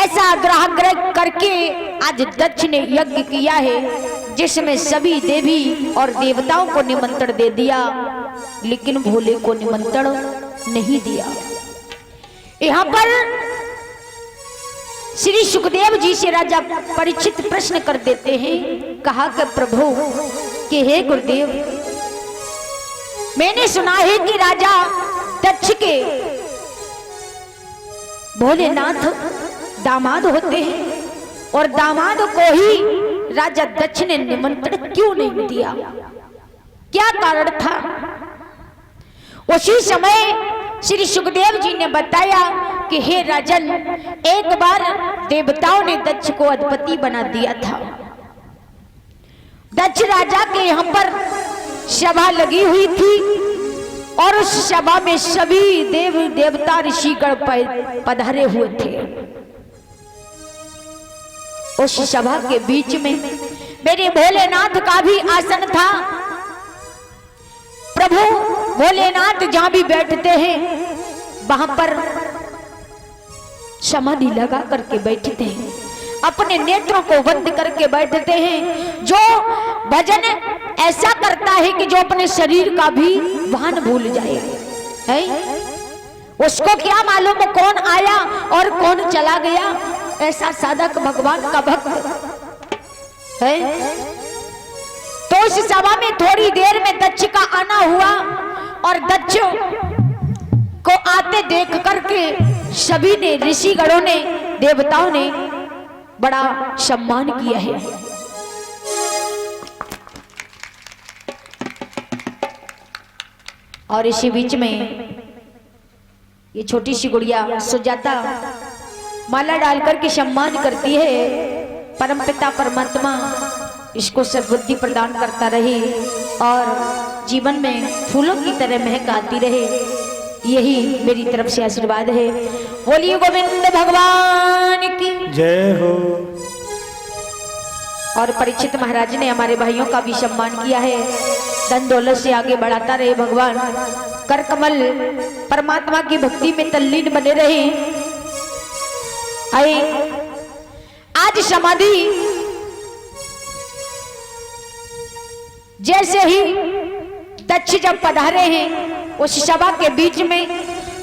ऐसा आग्रह करके आज दक्ष ने यज्ञ किया है जिसमें सभी देवी और देवताओं को निमंत्रण दे दिया, लेकिन भोले को निमंत्रण नहीं दिया। यहाँ पर श्री सुखदेव जी से राजा परीक्षित प्रश्न कर देते हैं, कहा कि प्रभु कि हे गुरुदेव, मैंने सुना है कि राजा दक्ष के भोलेनाथ दामाद होते हैं और दामाद को ही राजा दक्ष ने निमंत्रण क्यों नहीं दिया, क्या कारण था? उसी समय श्री सुखदेव जी ने बताया कि हे राजन, एक बार देवताओं ने दक्ष को अधिपति बना दिया था। दक्ष राजा के यहाँ पर सभा लगी हुई थी और उस सभा में सभी देव देवता ऋषिगण पधारे हुए थे। उस सभा के बीच में मेरे भोलेनाथ का भी आसन था। प्रभु भोलेनाथ जहां भी बैठते हैं वहां पर समाधि लगा करके बैठते हैं, अपने नेत्रों को बंद करके बैठते हैं। जो भजन ऐसा करता है कि जो अपने शरीर का भी भान भूल जाए, है? उसको क्या मालूम कौन आया और कौन चला गया। ऐसा साधक भगवान का भक्त है। तो इस सभा में थोड़ी देर में दक्ष का आना हुआ और दक्ष को आते देख करके सभी ने, ऋषिगणों ने, देवताओं ने बड़ा सम्मान किया है। और इसी बीच में ये छोटी सी गुड़िया सुजाता माला डालकर के सम्मान करती है। परमपिता परमात्मा इसको सद्बुद्धि प्रदान करता रहे और जीवन में फूलों की तरह महक आती रहे, यही मेरी तरफ से आशीर्वाद है। बोलिए गोविंद भगवान की जय हो। और परीक्षित महाराज ने हमारे भाइयों का भी सम्मान किया है। धन दौलत से आगे बढ़ाता रहे भगवान, कर कमल परमात्मा की भक्ति में तल्लीन बने रहे। आए आज समाधि जैसे ही दक्ष जब पधारे हैं उस सभा के बीच में,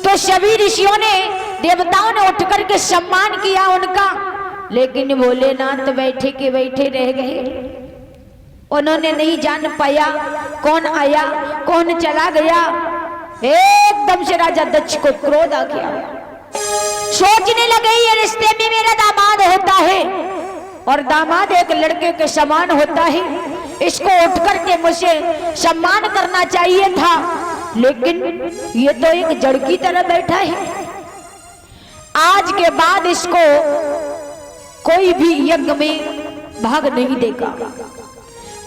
तो सभी ऋषियों ने, देवताओं ने उठ करके सम्मान किया उनका, लेकिन भोलेनाथ बैठे के बैठे रह गए। उन्होंने नहीं जान पाया कौन आया कौन चला गया। एकदम से राजा दक्ष को क्रोध आ गया। सोचने लगे ये रिश्ते में मेरा दामाद होता है और दामाद एक लड़के के समान होता है, इसको उठ करके मुझे सम्मान करना चाहिए था, लेकिन ये तो एक जड़ की तरह बैठा है। आज के बाद इसको कोई भी यज्ञ में भाग नहीं देगा,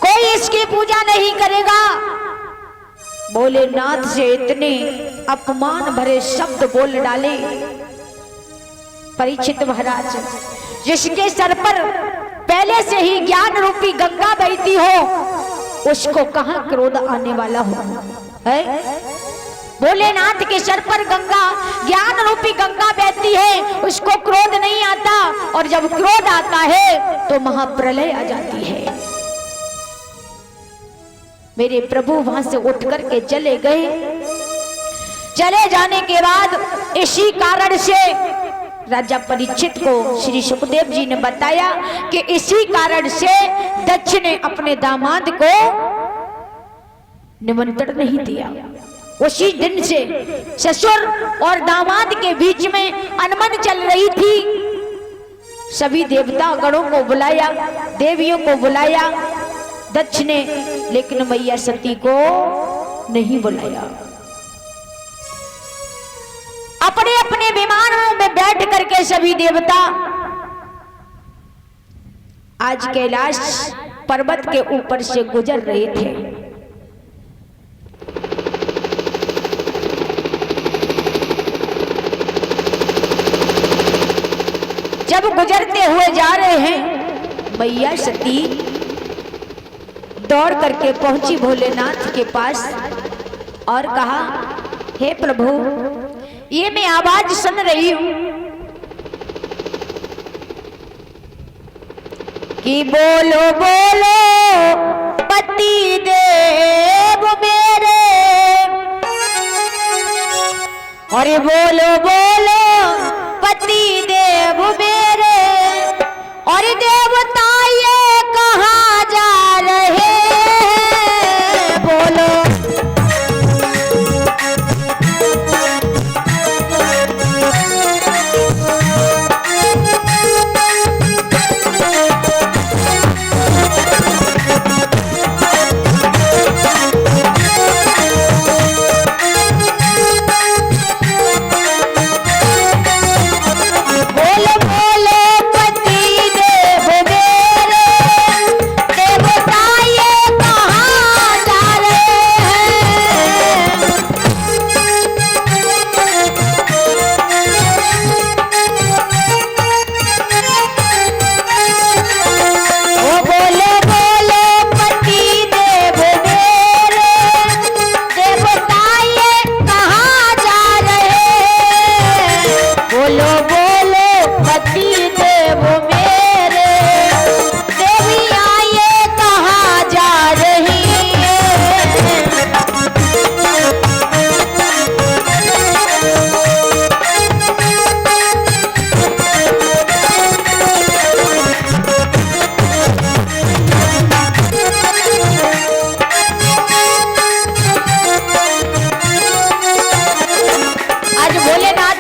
कोई इसकी पूजा नहीं करेगा। भोलेनाथ से इतने अपमान भरे शब्द बोल डाले। परीक्षित महाराज, जिसके सर पर पहले से ही ज्ञान रूपी गंगा बहती हो, उसको कहां क्रोध आने वाला हो, है? भोलेनाथ के सर पर गंगा, ज्ञान रूपी गंगा बहती है, उसको क्रोध नहीं आता, और जब क्रोध आता है तो महाप्रलय आ जाती है। मेरे प्रभु वहां से उठ करके चले गए। चले जाने के बाद इसी कारण से राजा परीक्षित को श्री सुखदेव जी ने बताया कि इसी कारण से दक्ष ने अपने दामाद को निमंत्रण नहीं दिया। उसी दिन से ससुर और दामाद के बीच में अनबन चल रही थी। सभी देवता गणों को बुलाया, देवियों को बुलाया दक्ष ने, लेकिन मैया सती को नहीं बुलाया। अपने अपने विमानों में बैठ करके सभी देवता आज कैलाश पर्वत के ऊपर से गुजर रहे थे। जब गुजरते हुए जा रहे हैं, मैया सती दौड़ करके पहुंची भोलेनाथ के पास और कहा, हे प्रभु, ये मैं आवाज सुन रही हूं कि बोलो बोलो पति देव मेरे, अरे बोलो बोलो पति देव मेरे, और देवता ये कहाँ जा रहे हैं, बोलो।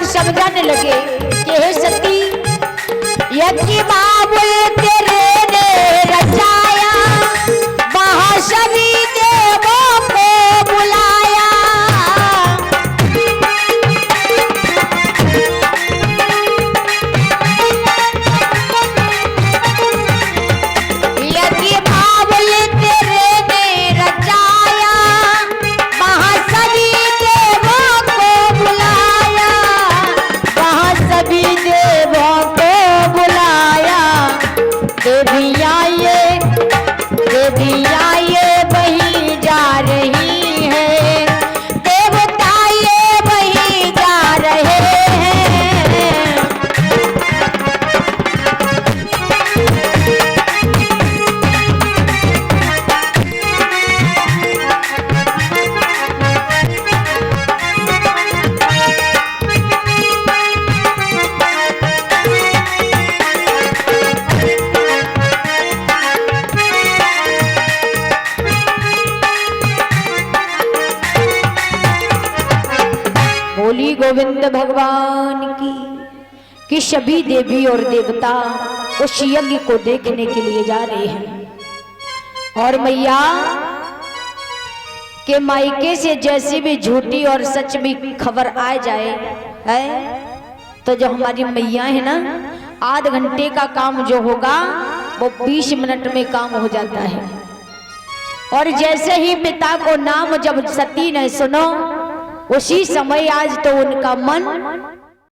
समझाने लगे कि हे सती, यज्ञ बाबुल तेरे ने रचाया, वहाँ सभी देवों को बुलाया, यज्ञ बाबुल तेरे ने रचाया, वहाँ सभी देवों को बुलाया, सभी देवों को बुलाया, देवियाँ ये वही जा रही है, देवता ये वही जा रहे हैं। बोली गोविंद भगवान की कि सभी देवी और देवता उस यज्ञ को देखने के लिए जा रहे हैं। और मैया के मायके से जैसे भी झूठी और सच में खबर आ जाए है, तो जो हमारी मैया है ना, आध घंटे का काम जो होगा वो 20 मिनट में काम हो जाता है। और जैसे ही पिता को नाम जब सती ने सुनो, उसी समय आज तो उनका मन